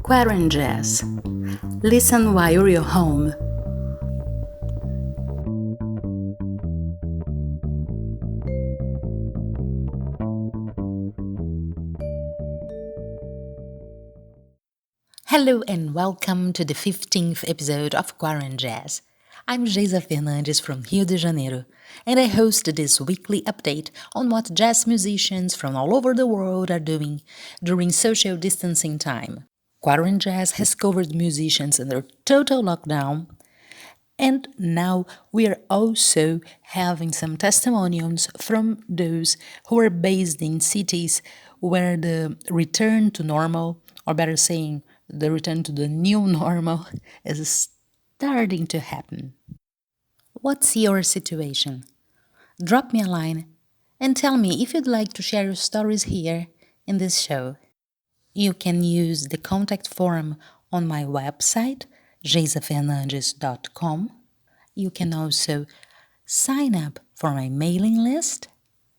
QuaranJazz. Listen while you're home. Hello and welcome to the 15th episode of QuaranJazz. I'm Geisa Fernandes from Rio de Janeiro, and I host this weekly update on what jazz musicians from all over the world are doing during social distancing time. QuaranJazz has covered musicians under total lockdown, and now we are also having some testimonials from those who are based in cities where the return to normal, or better saying, the return to the new normal, is starting to happen. What's your situation? Drop me a line and tell me if you'd like to share your stories here in this show. You can use the contact form on my website, geisafernandes.com. You can also sign up for my mailing list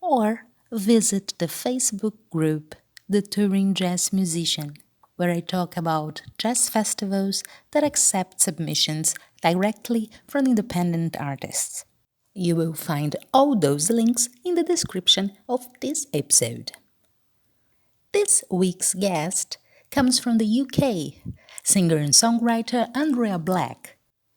or visit the Facebook group, The Touring Jazz Musician, where I talk about jazz festivals that accept submissions directly from independent artists. You will find all those links in the description of this episode. This week's guest comes from the UK, singer and songwriter Andrea Black,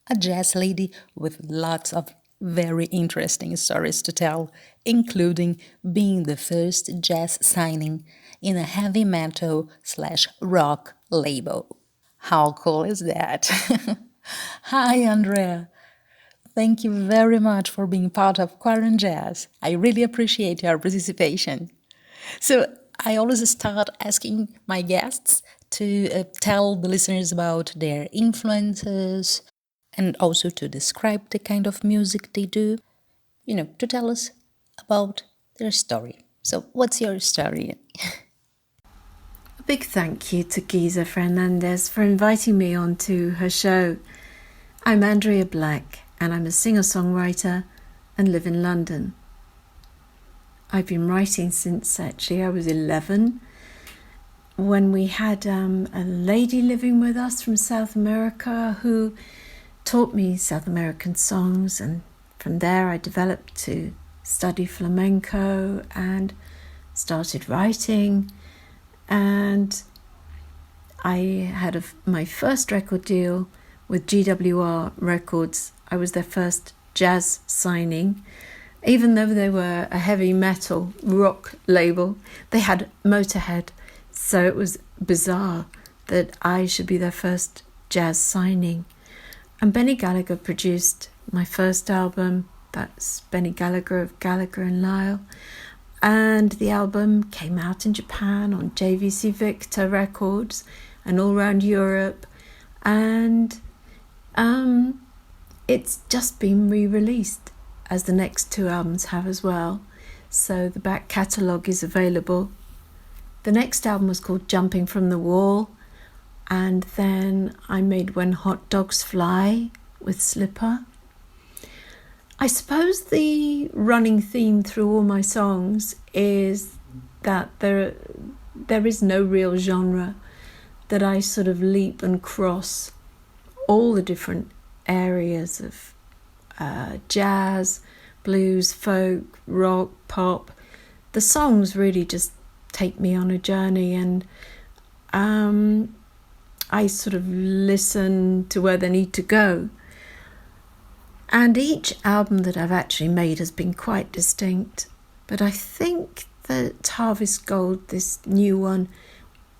a jazz lady with lots of very interesting stories to tell, including being the first jazz signing in a heavy metal/rock label. How cool is that? Hi, Andrea. Thank you very much for being part of QuaranJazz. I really appreciate your participation. So, I always start asking my guests to tell the listeners about their influences and also to describe the kind of music they do, to tell us about their story. So, what's your story? A big thank you to Geisa Fernandes for inviting me onto her show. I'm Andrea Black and I'm a singer-songwriter and live in London. I've been writing since actually I was 11 when we had a lady living with us from South America who taught me South American songs, and from there I developed to study flamenco and started writing, and I had my first record deal with GWR Records. I was their first jazz signing. Even though they were a heavy metal rock label, they had Motorhead, so it was bizarre that I should be their first jazz signing. And Benny Gallagher produced my first album. That's Benny Gallagher of Gallagher and Lyle. And the album came out in Japan on JVC Victor Records and all around Europe. And it's just been re-released, as the next two albums have as well. So the back catalogue is available. The next album was called Jumping from the Wall. And then I made When Hot Dogs Fly with Slipper. I suppose the running theme through all my songs is that there is no real genre, that I sort of leap and cross all the different areas of jazz, blues, folk, rock, pop. The songs really just take me on a journey, and I sort of listen to where they need to go. And each album that I've actually made has been quite distinct. But I think that Harvest Gold, this new one,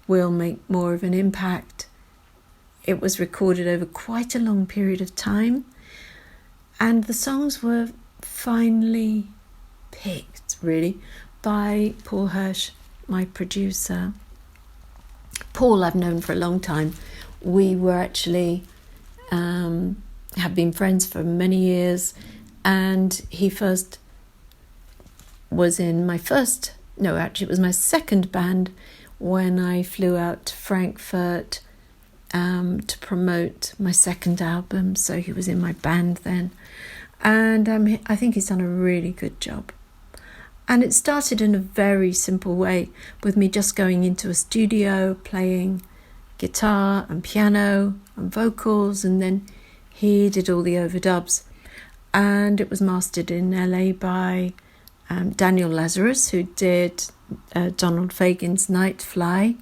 will make more of an impact. It was recorded over quite a long period of time, and the songs were finely picked, really, by Paul Hirsch, my producer. Paul I've known for a long time. We were actually have been friends for many years, and he first was in it was my second band when I flew out to Frankfurt to promote my second album, so he was in my band then, and I think he's done a really good job. And it started in a very simple way, with me just going into a studio, playing guitar and piano and vocals, and then he did all the overdubs. And it was mastered in LA by Daniel Lazarus, who did Donald Fagen's Night Fly.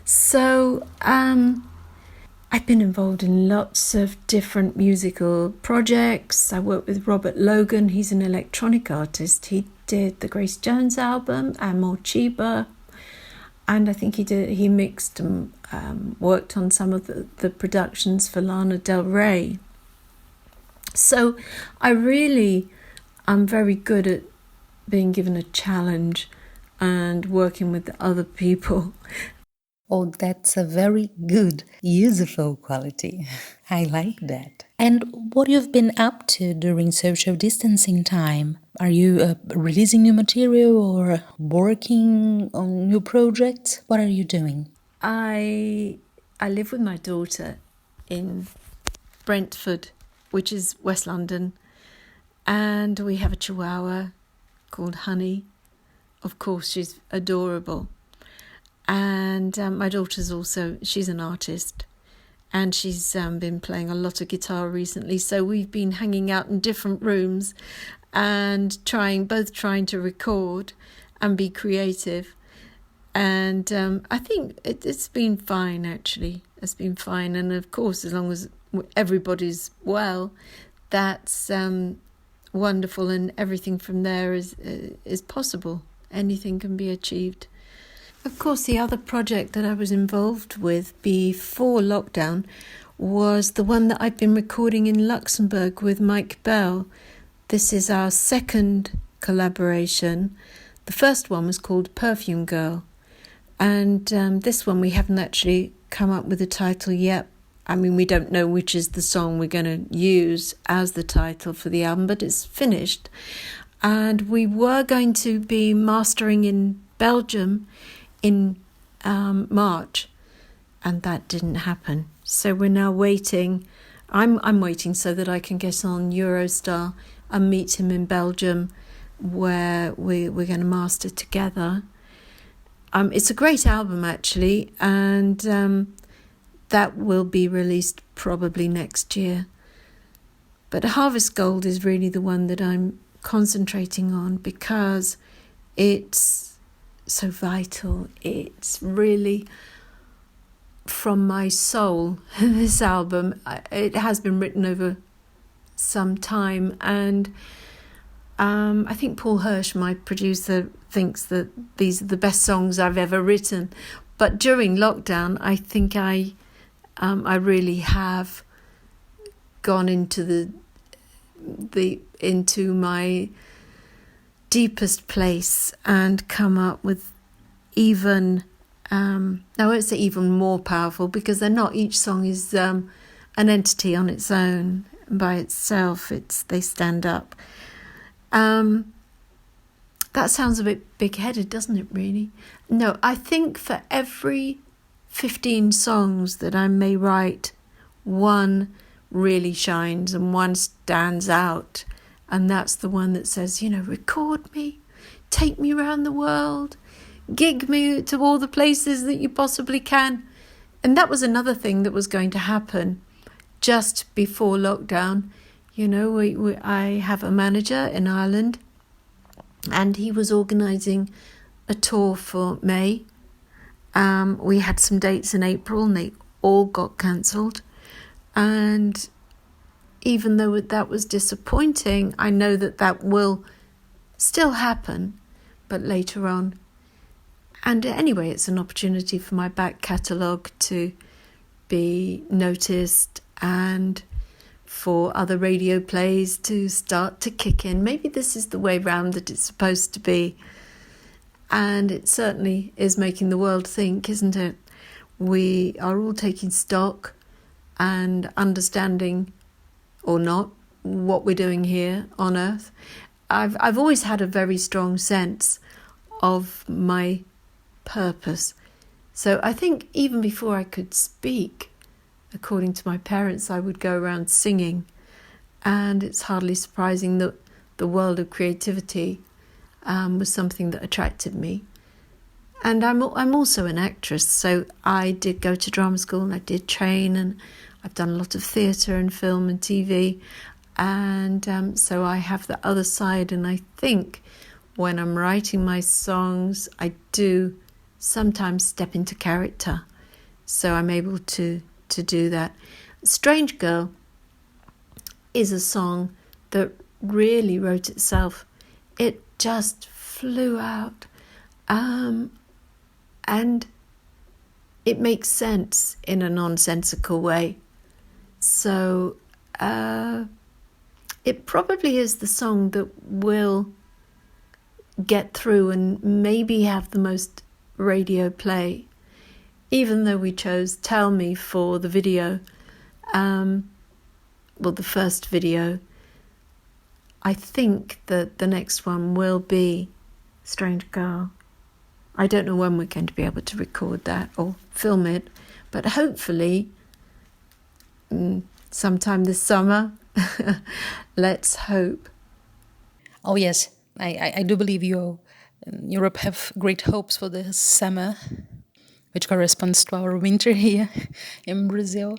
So I've been involved in lots of different musical projects. I worked with Robert Logan. He's an electronic artist. He did the Grace Jones album, Amor Chiba, and I think he mixed and worked on some of the productions for Lana Del Rey. So I'm very good at being given a challenge and working with other people. Oh, that's a very good, useful quality. I like that. And what you've been up to during social distancing time? Are you releasing new material or working on new projects? What are you doing? I live with my daughter in Brentford, which is West London, and we have a chihuahua called Honey. Of course, she's adorable. And my daughter's she's an artist, and she's been playing a lot of guitar recently. So we've been hanging out in different rooms and trying to record and be creative. And I think it's been fine, actually. It's been fine. And of course, as long as everybody's well, that's wonderful. And everything from there is possible. Anything can be achieved. Of course, the other project that I was involved with before lockdown was the one that I've been recording in Luxembourg with Mike Bell. This is our second collaboration. The first one was called Perfume Girl. And this one we haven't actually come up with a title yet. I mean, we don't know which is the song we're going to use as the title for the album, but it's finished. And we were going to be mastering in Belgium in March, and that didn't happen. So we're now waiting. I'm waiting so that I can get on Eurostar and meet him in Belgium, where we're going to master together. It's a great album, actually, and that will be released probably next year. But Harvest Gold is really the one that I'm concentrating on because it's so vital. It's really from my soul. This album, it has been written over some time, and I think Paul Hirsch, my producer, thinks that these are the best songs I've ever written. But during lockdown, I think I really have gone into into my deepest place and come up with even I won't say even more powerful, because they're not. Each song is an entity on its own, by itself. They stand up. That sounds a bit big-headed, doesn't it, really? No, I think for every 15 songs that I may write, one really shines and one stands out. And that's the one that says, record me, take me around the world, gig me to all the places that you possibly can. And that was another thing that was going to happen just before lockdown. I have a manager in Ireland, and he was organising a tour for May. We had some dates in April, and they all got cancelled. And even though that was disappointing, I know that will still happen, but later on. And anyway, it's an opportunity for my back catalogue to be noticed and for other radio plays to start to kick in. Maybe this is the way round that it's supposed to be. And it certainly is making the world think, isn't it? We are all taking stock and understanding, or not, what we're doing here on Earth. I've always had a very strong sense of my purpose. So I think even before I could speak, according to my parents, I would go around singing. And it's hardly surprising that the world of creativity was something that attracted me. And I'm also an actress, so I did go to drama school and I did train, and I've done a lot of theatre and film and TV, and so I have the other side. And I think when I'm writing my songs, I do sometimes step into character, so I'm able to do that. Strange Girl is a song that really wrote itself. It just flew out. And it makes sense in a nonsensical way. So it probably is the song that will get through and maybe have the most radio play, even though we chose Tell Me for the video, the first video. I think that the next one will be Strange Girl. I don't know when we're going to be able to record that or film it, but hopefully sometime this summer. Let's hope. Oh yes, I do believe you Europe have great hopes for the summer, which corresponds to our winter here in Brazil.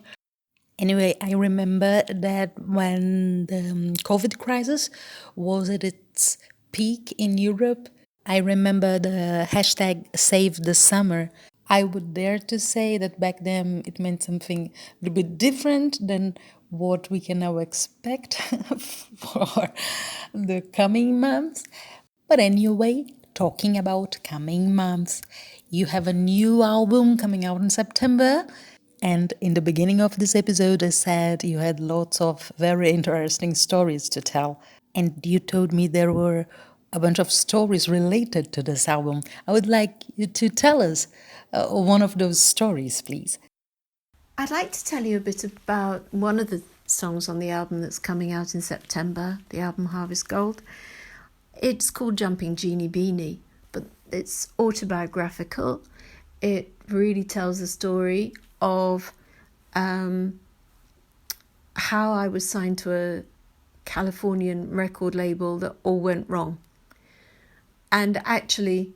Anyway, I remember that when the COVID crisis was at its peak in Europe, I remember the hashtag Save the Summer. I would dare to say that back then it meant something a little bit different than what we can now expect for the coming months. But anyway, talking about coming months, you have a new album coming out in September. And in the beginning of this episode, I said you had lots of very interesting stories to tell. And you told me there were a bunch of stories related to this album. I would like you to tell us one of those stories, please. I'd like to tell you a bit about one of the songs on the album that's coming out in September, the album Harvest Gold. It's called Jumping Genie Beanie, but it's autobiographical. It really tells the story of how I was signed to a Californian record label that all went wrong. And actually,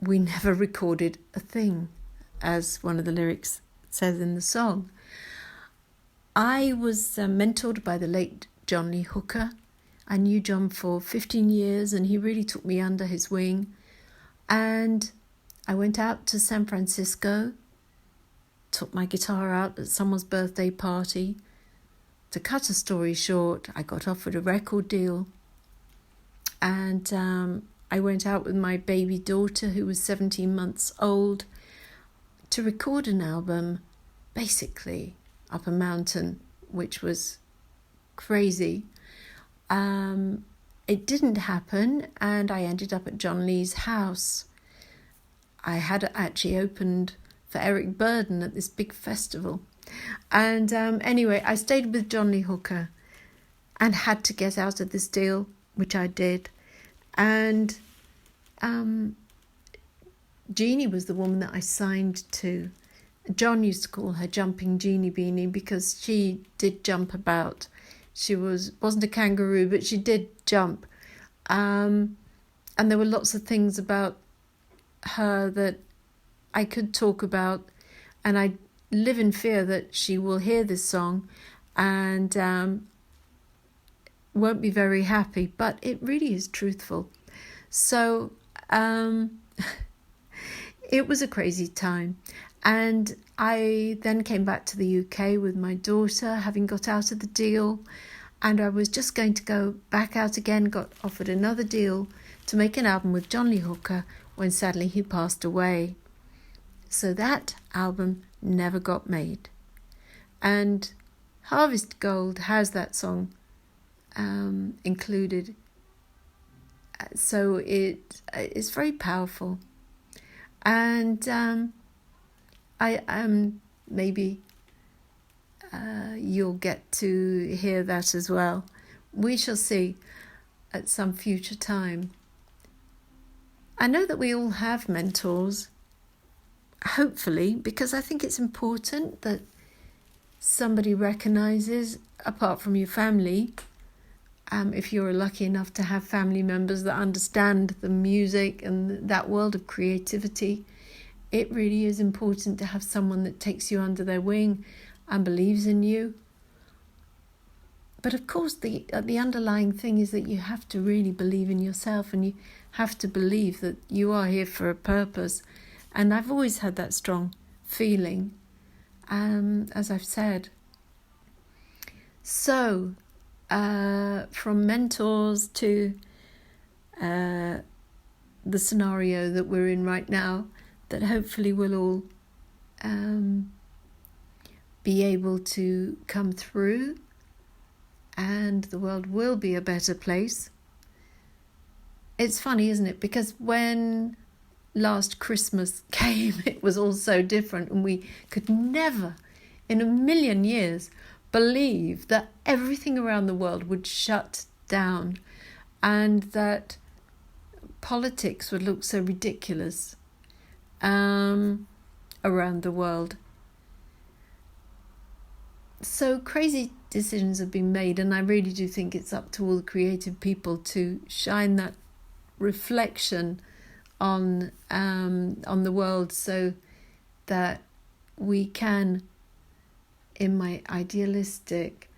we never recorded a thing, as one of the lyrics says in the song. I was mentored by the late John Lee Hooker. I knew John for 15 years and he really took me under his wing. And I went out to San Francisco, took my guitar out at someone's birthday party. To cut a story short, I got offered a record deal. And I went out with my baby daughter, who was 17 months old, to record an album, basically up a mountain, which was crazy. It didn't happen, and I ended up at John Lee's house. I had actually opened for Eric Burden at this big festival. And anyway, I stayed with John Lee Hooker and had to get out of this deal, which I did. And Jeannie was the woman that I signed to. John used to call her Jumping Genie Beanie because she did jump about. She wasn't a kangaroo, but she did jump. And there were lots of things about her that I could talk about. And I live in fear that she will hear this song and won't be very happy. But it really is truthful. So it was a crazy time. And I then came back to the UK with my daughter, having got out of the deal. And I was just going to go back out again, got offered another deal to make an album with John Lee Hooker when sadly he passed away. So that album never got made. And Harvest Gold has that song included. So it's very powerful. And maybe you'll get to hear that as well. We shall see at some future time. I know that we all have mentors, hopefully, because I think it's important that somebody recognises, apart from your family, if you're lucky enough to have family members that understand the music and that world of creativity, it really is important to have someone that takes you under their wing and believes in you. But of course, the underlying thing is that you have to really believe in yourself, and you have to believe that you are here for a purpose. And I've always had that strong feeling, as I've said. So, from mentors to the scenario that we're in right now, that hopefully we'll all be able to come through, and the world will be a better place. It's funny, isn't it? Because when last Christmas came, it was all so different, and we could never in a million years believe that everything around the world would shut down and that politics would look so ridiculous around the world. So crazy decisions have been made, and I really do think it's up to all the creative people to shine that reflection on the world, so that we can, in my idealistic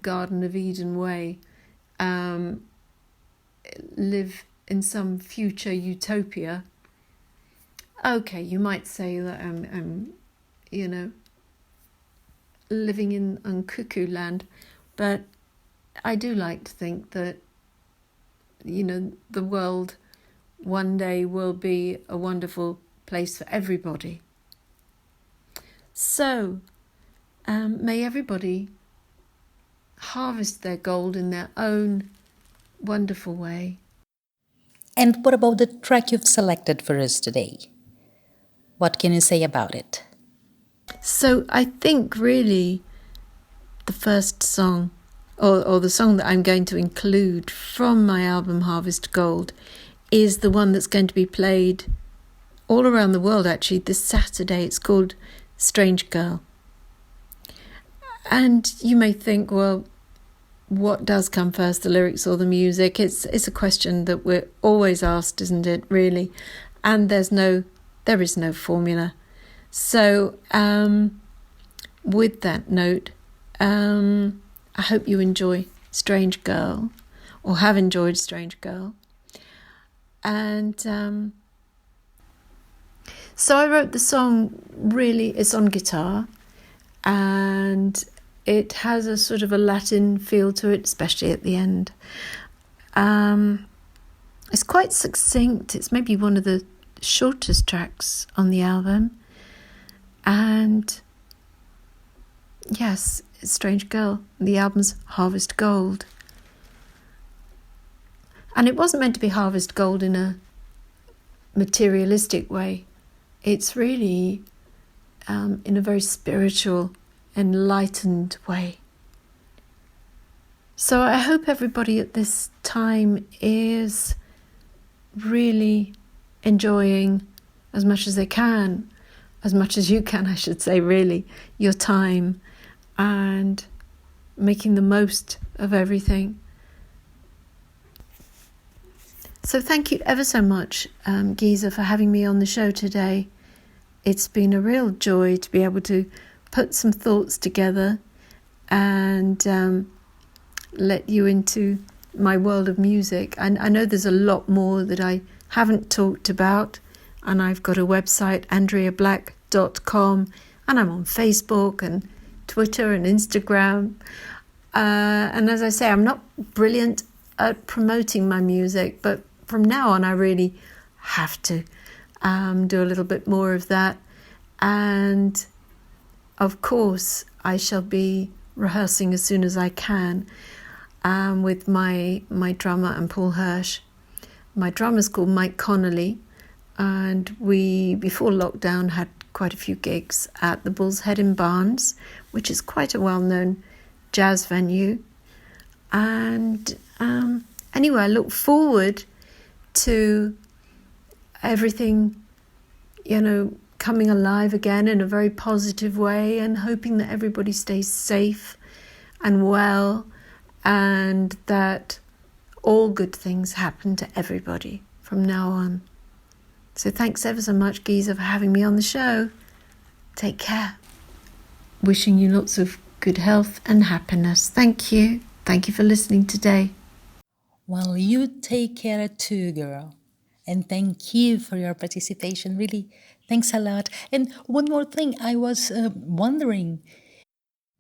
Garden of Eden way, live in some future utopia. Okay, you might say that I'm living in cuckoo land, but I do like to think that, the world one day will be a wonderful place for everybody. So, may everybody harvest their gold in their own wonderful way. And what about the track you've selected for us today? What can you say about it? So I think really the first song, or the song that I'm going to include from my album Harvest Gold, is the one that's going to be played all around the world actually this Saturday. It's called Strange Girl. And you may think, well, what does come first, the lyrics or the music? It's a question that we're always asked, isn't it, really? And there is no formula. So with that note, I hope you enjoy Strange Girl, or have enjoyed Strange Girl. And so I wrote the song, really, it's on guitar, and it has a sort of a Latin feel to it, especially at the end. It's quite succinct. It's maybe one of the shortest tracks on the album. And yes, it's Strange Girl. The album's Harvest Gold. And it wasn't meant to be Harvest Gold in a materialistic way. It's really in a very spiritual, enlightened way. So I hope everybody at this time is really enjoying as much as they can, as much as you can, I should say, really, your time, and making the most of everything. So thank you ever so much, Giza, for having me on the show today. It's been a real joy to be able to put some thoughts together and let you into my world of music. And I know there's a lot more that I haven't talked about, and I've got a website, andreablack.com, and I'm on Facebook and Twitter and Instagram. And as I say, I'm not brilliant at promoting my music, but from now on I really have to do a little bit more of that. And of course I shall be rehearsing as soon as I can with my drummer and Paul Hirsch. My drummer's called Mike Connolly, and we, before lockdown, had quite a few gigs at the Bull's Head in Barnes, which is quite a well-known jazz venue. And anyway, I look forward to everything, coming alive again in a very positive way, and hoping that everybody stays safe and well and that all good things happen to everybody from now on. So thanks ever so much, Giza, for having me on the show. Take care. Wishing you lots of good health and happiness. Thank you. Thank you for listening today. Well, you take care too, girl. And thank you for your participation. Really, thanks a lot. And one more thing, I was wondering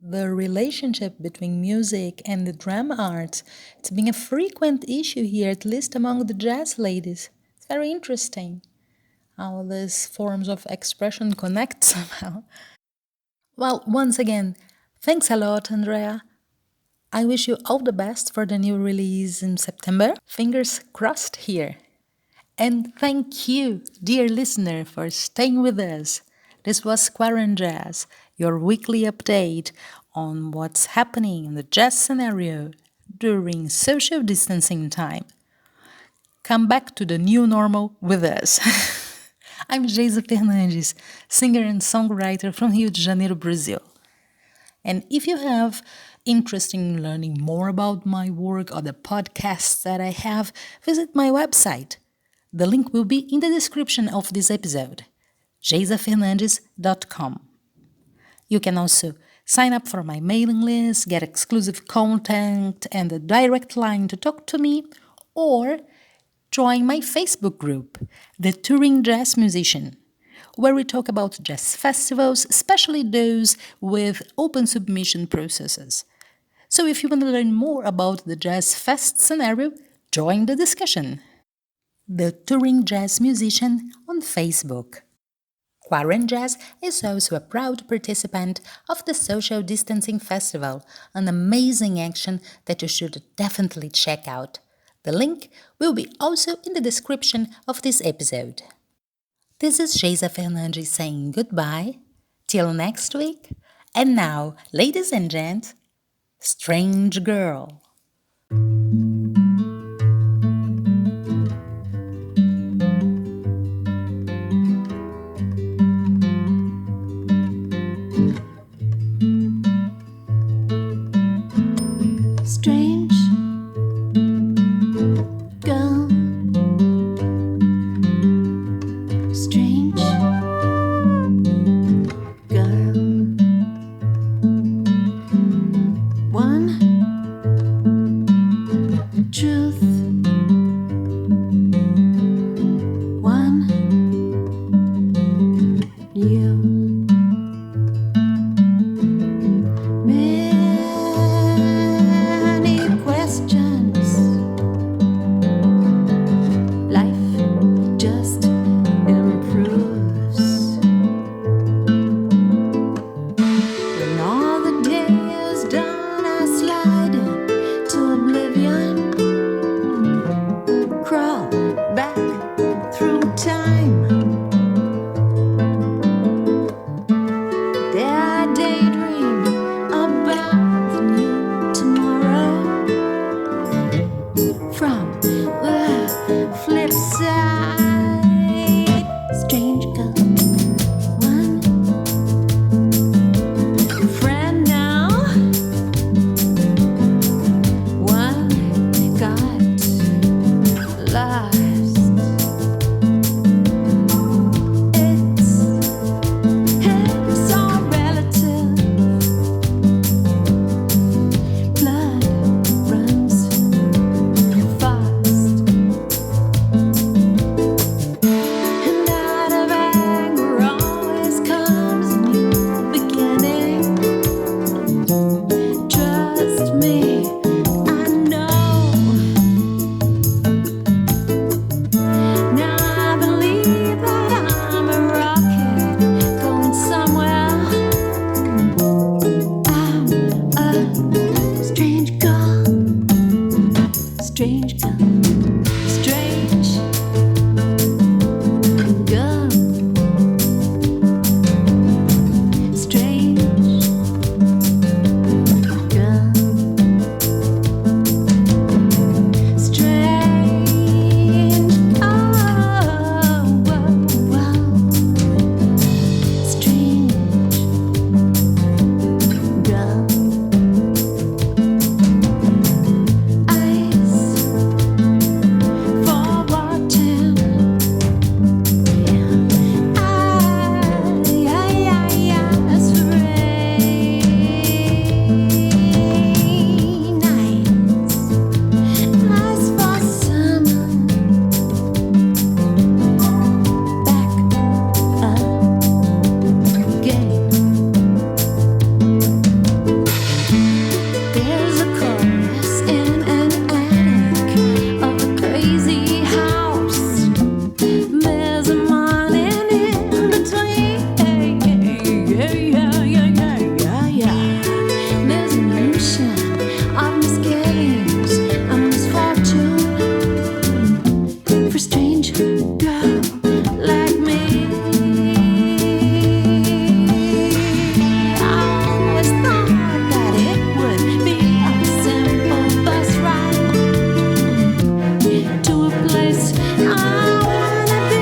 the relationship between music and the drama arts. It's been a frequent issue here, at least among the jazz ladies. It's very interesting how these forms of expression connect somehow. Well, once again, thanks a lot, Andrea. I wish you all the best for the new release in September. Fingers crossed here. And thank you, dear listener, for staying with us. This was QuaranJazz, your weekly update on what's happening in the jazz scenario during social distancing time. Come back to the new normal with us. I'm Geisa Fernandes, singer and songwriter from Rio de Janeiro, Brazil. And if you have interest in learning more about my work or the podcasts that I have, visit my website. The link will be in the description of this episode, geisafernandes.com. You can also sign up for my mailing list, get exclusive content and a direct line to talk to me, or join my Facebook group, The Touring Jazz Musician, where we talk about jazz festivals, especially those with open submission processes. So if you want to learn more about the Jazz Fest scenario, join the discussion. The Touring Jazz Musician on Facebook. QuaranJazz is also a proud participant of the Social Distancing Festival, an amazing action that you should definitely check out. The link will be also in the description of this episode. This is Geisa Fernandes saying goodbye, till next week, and now, ladies and gents, Strange Girl. Strange girl, strange girl. One truth, one you. Many questions. Life just improves. When all the day is done, I slide to oblivion. Crawl back through time. There I daydream about the new tomorrow. From the flip side, strange girl, one friend now, one got lost. strange girl like me. I always thought that it would be a simple bus ride to a place I wanna be.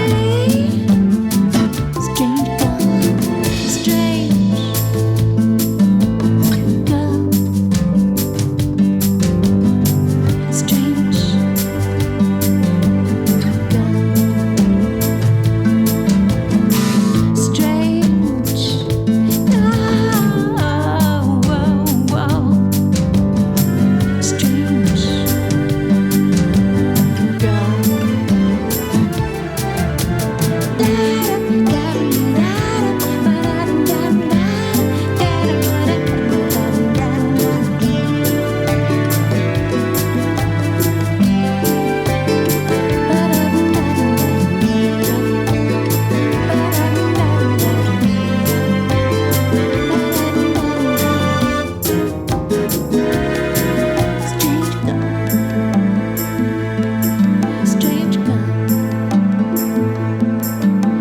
Strange girl,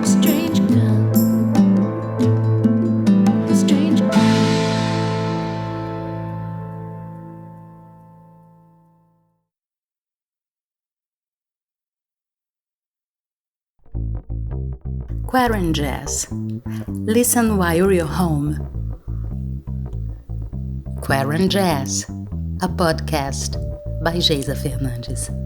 strange girl, strange QuaranJazz. Listen while you're home. QuaranJazz, a podcast by Geisa Fernandes.